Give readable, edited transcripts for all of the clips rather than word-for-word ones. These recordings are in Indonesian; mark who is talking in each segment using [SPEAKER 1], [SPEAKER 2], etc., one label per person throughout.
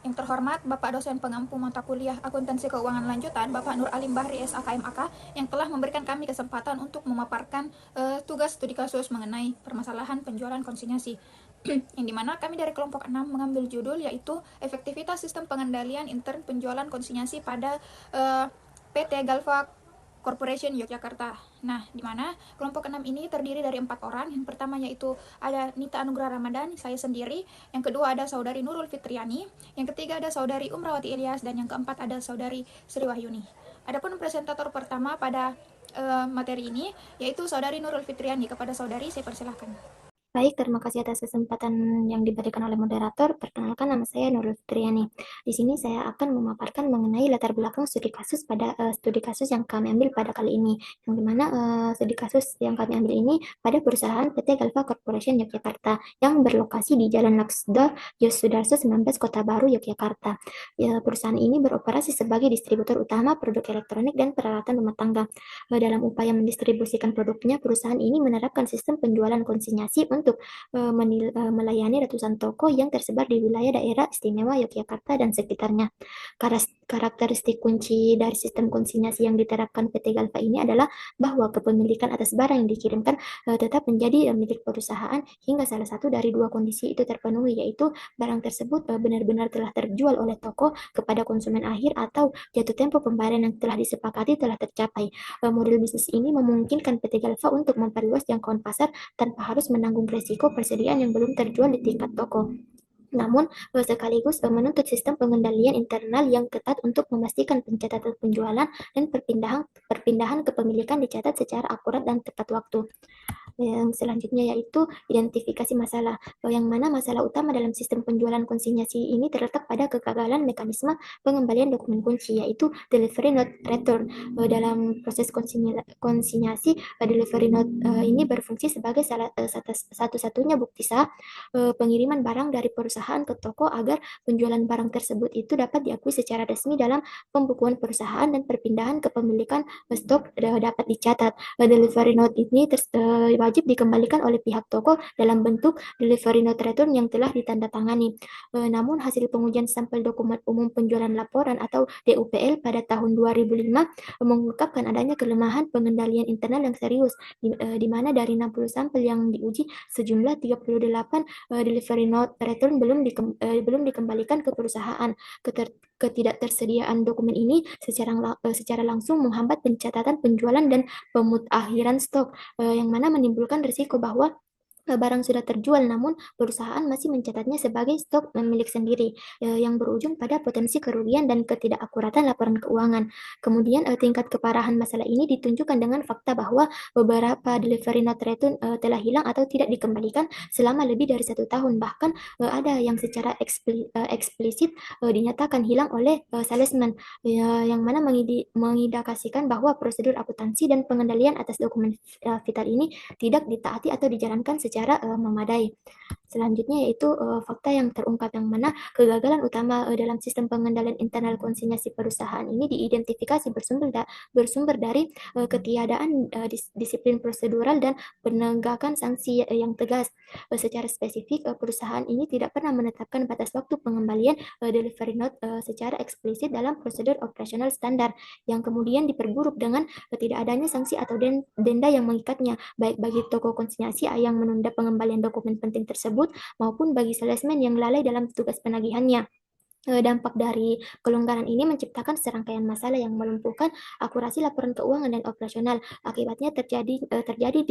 [SPEAKER 1] Yang terhormat Bapak dosen pengampu mata kuliah Akuntansi Keuangan Lanjutan, Bapak Nur Alim Bahri SAKMAK, yang telah memberikan kami kesempatan untuk memaparkan tugas studi kasus mengenai permasalahan penjualan konsinyasi. Yang dimana kami dari kelompok 6 mengambil judul yaitu efektivitas sistem pengendalian intern penjualan konsinyasi pada PT Galva Corporation Yogyakarta. Nah, di mana kelompok 6 ini terdiri dari 4 orang. Yang pertama yaitu ada Nita Anugrah Ramadan, saya sendiri. Yang kedua ada saudari Nurul Fitriani. Yang ketiga ada saudari Umrawati Ilyas. Dan yang keempat ada saudari Sri Wahyuni. Adapun presentator pertama pada materi ini yaitu saudari Nurul Fitriani. Kepada saudari saya persilahkan.
[SPEAKER 2] Baik, terima kasih atas kesempatan yang diberikan oleh moderator. Perkenalkan, nama saya Nurul Fitriani. Di sini saya akan memaparkan mengenai latar belakang studi kasus pada studi kasus yang kami ambil pada kali ini. Yang dimana studi kasus yang kami ambil ini pada perusahaan PT Galva Corporation Yogyakarta yang berlokasi di Jalan Laksda Yosudarso 19 Kota Baru, Yogyakarta. Ya, perusahaan ini beroperasi sebagai distributor utama produk elektronik dan peralatan rumah tangga. Dalam upaya mendistribusikan produknya, perusahaan ini menerapkan sistem penjualan konsinyasi untuk melayani ratusan toko yang tersebar di wilayah daerah istimewa Yogyakarta dan sekitarnya. Karakteristik kunci dari sistem konsinyasi yang diterapkan PT Galva ini adalah bahwa kepemilikan atas barang yang dikirimkan tetap menjadi milik perusahaan hingga salah satu dari dua kondisi itu terpenuhi, yaitu barang tersebut benar-benar telah terjual oleh toko kepada konsumen akhir atau jatuh tempo pembayaran yang telah disepakati telah tercapai. Model bisnis ini memungkinkan PT Galva untuk memperluas jangkauan pasar tanpa harus menanggung resiko persediaan yang belum terjual di tingkat toko. Namun, sekaligus menuntut sistem pengendalian internal yang ketat untuk memastikan pencatatan penjualan dan perpindahan kepemilikan dicatat secara akurat dan tepat waktu. Yang selanjutnya yaitu identifikasi masalah, yang mana masalah utama dalam sistem penjualan konsinyasi ini terletak pada kegagalan mekanisme pengembalian dokumen kunci, yaitu delivery not return. Dalam proses konsinyasi, delivery note ini berfungsi sebagai satu-satunya bukti sah pengiriman barang dari perusahaan ke toko agar penjualan barang tersebut itu dapat diakui secara resmi dalam pembukuan perusahaan dan perpindahan kepemilikan stok dapat dicatat. Delivery note ini wajib dikembalikan oleh pihak toko dalam bentuk delivery note return yang telah ditandatangani. Namun hasil pengujian sampel dokumen umum penjualan laporan atau DUPL pada tahun 2005 mengungkapkan adanya kelemahan pengendalian internal yang serius, di mana dari 60 sampel yang diuji, sejumlah 38 delivery note return belum dikembalikan ke perusahaan. Ketidaktersediaan dokumen ini secara langsung menghambat pencatatan penjualan dan pemutakhiran stok, yang mana menimbulkan risiko bahwa barang sudah terjual namun perusahaan masih mencatatnya sebagai stok milik sendiri, yang berujung pada potensi kerugian dan ketidakakuratan laporan keuangan. Kemudian tingkat keparahan masalah ini ditunjukkan dengan fakta bahwa beberapa delivery not return telah hilang atau tidak dikembalikan selama lebih dari 1 tahun. Bahkan ada yang secara eksplisit dinyatakan hilang oleh salesman, yang mana mengindikasikan bahwa prosedur akuntansi dan pengendalian atas dokumen vital ini tidak ditaati atau dijalankan secara memadai. Selanjutnya yaitu fakta yang terungkap, yang mana kegagalan utama dalam sistem pengendalian internal konsinyasi perusahaan ini diidentifikasi bersumber dari ketiadaan disiplin prosedural dan penegakan sanksi yang tegas. Secara spesifik, perusahaan ini tidak pernah menetapkan batas waktu pengembalian delivery note secara eksplisit dalam prosedur operasional standar, yang kemudian diperburuk dengan tidak adanya sanksi atau denda yang mengikatnya, baik bagi toko konsinyasi yang menunda pengembalian dokumen penting tersebut maupun bagi salesman yang lalai dalam tugas penagihannya. Dampak dari kelonggaran ini menciptakan serangkaian masalah yang melumpuhkan akurasi laporan keuangan dan operasional. Akibatnya terjadi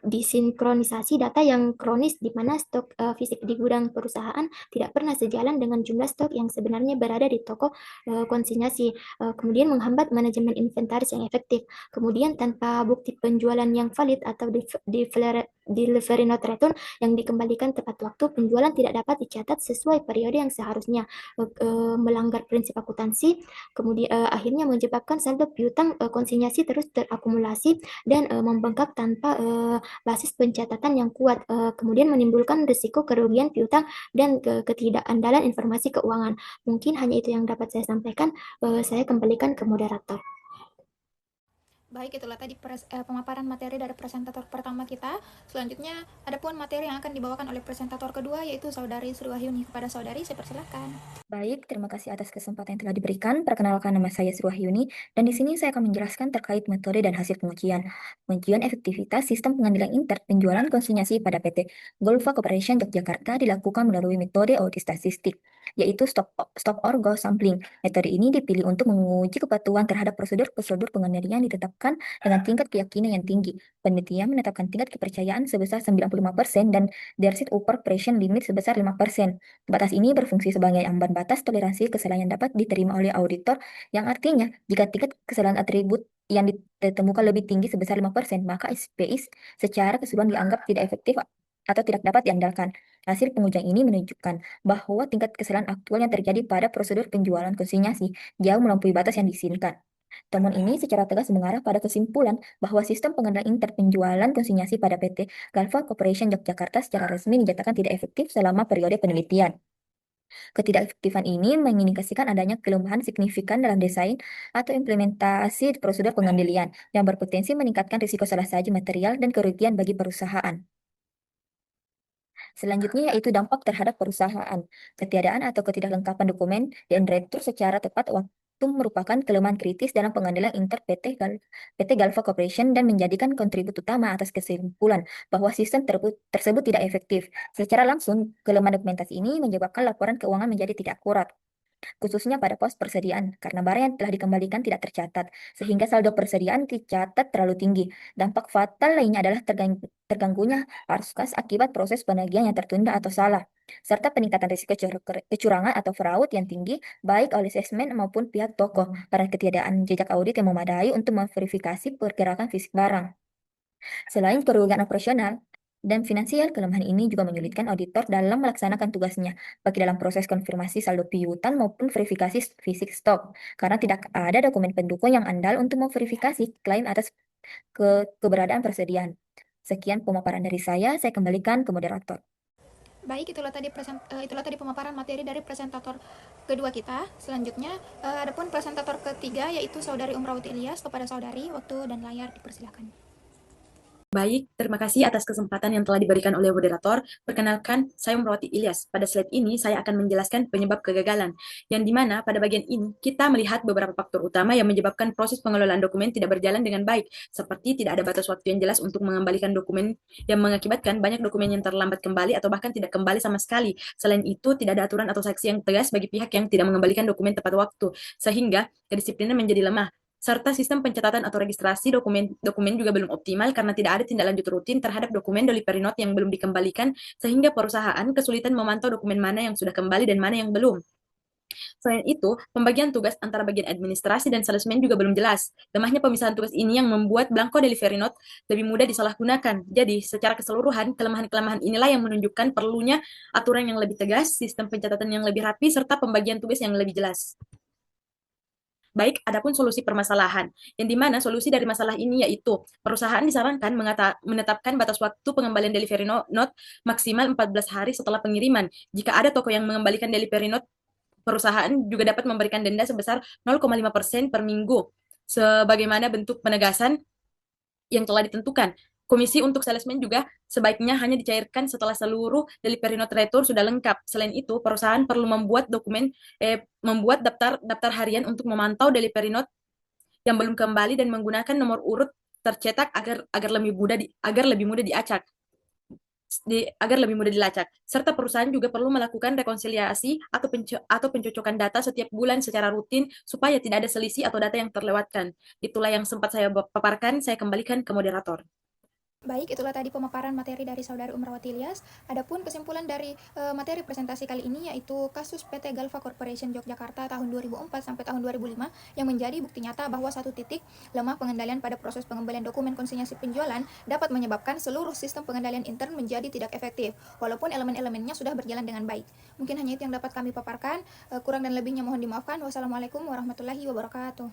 [SPEAKER 2] disinkronisasi data yang kronis, di mana stok fisik di gudang perusahaan tidak pernah sejalan dengan jumlah stok yang sebenarnya berada di toko konsinyasi. Kemudian menghambat manajemen inventaris yang efektif. Kemudian tanpa bukti penjualan yang valid atau delivery not return yang dikembalikan tepat waktu, penjualan tidak dapat dicatat sesuai periode yang seharusnya, melanggar prinsip akuntansi, kemudian akhirnya menyebabkan saldo piutang konsinyasi terus terakumulasi dan membengkak tanpa basis pencatatan yang kuat, kemudian menimbulkan risiko kerugian piutang dan ketidakandalan informasi keuangan. Mungkin hanya itu yang dapat saya sampaikan. Saya kembalikan ke moderator.
[SPEAKER 1] Baik, itulah tadi pemaparan materi dari presentator pertama kita. Selanjutnya, ada pun materi yang akan dibawakan oleh presentator kedua, yaitu Saudari Sri Wahyuni. Kepada Saudari, saya persilakan.
[SPEAKER 3] Baik, terima kasih atas kesempatan yang telah diberikan. Perkenalkan, nama saya Sri Wahyuni, dan di sini saya akan menjelaskan terkait metode dan hasil pengujian. Pengujian efektivitas sistem pengadilan intern penjualan konsinyasi pada PT Golfa Corporation Yogyakarta dilakukan melalui metode audit statistik, yaitu stop or go sampling. Metode ini dipilih untuk menguji kepatuhan terhadap prosedur-prosedur pengadilan yang ditetapkan dengan tingkat keyakinan yang tinggi. Penelitian menetapkan tingkat kepercayaan sebesar 95% dan Dersit upper pressure limit sebesar 5%. Batas ini berfungsi sebagai ambang batas toleransi kesalahan yang dapat diterima oleh auditor, yang artinya jika tingkat kesalahan atribut yang ditemukan lebih tinggi sebesar 5%, maka SPI secara keseluruhan dianggap tidak efektif atau tidak dapat diandalkan. Hasil pengujian ini menunjukkan bahwa tingkat kesalahan aktual yang terjadi pada prosedur penjualan konsinyasi jauh melampaui batas yang diizinkan. Temuan ini secara tegas mengarah pada kesimpulan bahwa sistem pengendalian inter penjualan konsinyasi pada PT Galva Corporation Yogyakarta secara resmi dinyatakan tidak efektif selama periode penelitian. Ketidakefektifan ini mengindikasikan adanya kelemahan signifikan dalam desain atau implementasi prosedur pengendalian yang berpotensi meningkatkan risiko salah saji material dan kerugian bagi perusahaan. Selanjutnya yaitu dampak terhadap perusahaan. Ketiadaan atau ketidaklengkapan dokumen dan retur secara tepat waktu merupakan kelemahan kritis dalam pengadilan inter PT Galva Corporation dan menjadikan kontribut utama atas kesimpulan bahwa sistem tersebut tidak efektif. Secara langsung, kelemahan dokumentasi ini menyebabkan laporan keuangan menjadi tidak akurat, khususnya pada pos persediaan, karena barang yang telah dikembalikan tidak tercatat, sehingga saldo persediaan dicatat terlalu tinggi. Dampak fatal lainnya adalah terganggunya arus kas akibat proses penagihan yang tertunda atau salah, serta peningkatan risiko kecurangan atau fraud yang tinggi, baik oleh asesmen maupun pihak toko, karena ketiadaan jejak audit yang memadai untuk memverifikasi pergerakan fisik barang. Selain kerugian operasional dan finansial, kelemahan ini juga menyulitkan auditor dalam melaksanakan tugasnya, baik dalam proses konfirmasi saldo piutang maupun verifikasi fisik stok, karena tidak ada dokumen pendukung yang andal untuk memverifikasi klaim atas keberadaan persediaan. Sekian pemaparan dari saya kembalikan ke moderator.
[SPEAKER 1] Baik, itulah tadi pemaparan materi dari presentator kedua kita. Selanjutnya, adapun presentator ketiga, yaitu Saudari Umrawati Ilyas. Kepada Saudari, waktu dan layar dipersilakan.
[SPEAKER 4] Baik, terima kasih atas kesempatan yang telah diberikan oleh moderator. Perkenalkan, saya Umrawati Ilyas. Pada slide ini, saya akan menjelaskan penyebab kegagalan, yang dimana pada bagian ini, kita melihat beberapa faktor utama yang menyebabkan proses pengelolaan dokumen tidak berjalan dengan baik, seperti tidak ada batas waktu yang jelas untuk mengembalikan dokumen, yang mengakibatkan banyak dokumen yang terlambat kembali atau bahkan tidak kembali sama sekali. Selain itu, tidak ada aturan atau sanksi yang tegas bagi pihak yang tidak mengembalikan dokumen tepat waktu, sehingga kedisiplinan menjadi lemah, serta sistem pencatatan atau registrasi dokumen juga belum optimal karena tidak ada tindak lanjut rutin terhadap dokumen delivery note yang belum dikembalikan, sehingga perusahaan kesulitan memantau dokumen mana yang sudah kembali dan mana yang belum. Selain itu, pembagian tugas antara bagian administrasi dan salesman juga belum jelas. Lemahnya pemisahan tugas ini yang membuat blanko delivery note lebih mudah disalahgunakan. Jadi, secara keseluruhan, kelemahan-kelemahan inilah yang menunjukkan perlunya aturan yang lebih tegas, sistem pencatatan yang lebih rapi, serta pembagian tugas yang lebih jelas. Baik, adapun solusi permasalahan, yang dimana solusi dari masalah ini yaitu perusahaan disarankan menetapkan batas waktu pengembalian delivery note maksimal 14 hari setelah pengiriman. Jika ada toko yang mengembalikan delivery note, perusahaan juga dapat memberikan denda sebesar 0,5% per minggu, sebagaimana bentuk penegasan yang telah ditentukan. Komisi untuk salesman juga sebaiknya hanya dicairkan setelah seluruh delivery note retur sudah lengkap. Selain itu, perusahaan perlu membuat membuat daftar harian untuk memantau delivery note yang belum kembali dan menggunakan nomor urut tercetak agar lebih mudah dilacak. Serta perusahaan juga perlu melakukan rekonsiliasi atau pencocokan data setiap bulan secara rutin supaya tidak ada selisih atau data yang terlewatkan. Itulah yang sempat saya paparkan, saya kembalikan ke moderator.
[SPEAKER 1] Baik, itulah tadi pemaparan materi dari Saudari Umrawati Ilyas. Adapun kesimpulan dari materi presentasi kali ini yaitu kasus PT Galva Corporation Yogyakarta tahun 2004 sampai tahun 2005 yang menjadi bukti nyata bahwa satu titik lemah pengendalian pada proses pengembalian dokumen konsinyasi penjualan dapat menyebabkan seluruh sistem pengendalian intern menjadi tidak efektif walaupun elemen-elemennya sudah berjalan dengan baik. Mungkin hanya itu yang dapat kami paparkan. Kurang dan lebihnya mohon dimaafkan. Wassalamualaikum warahmatullahi wabarakatuh.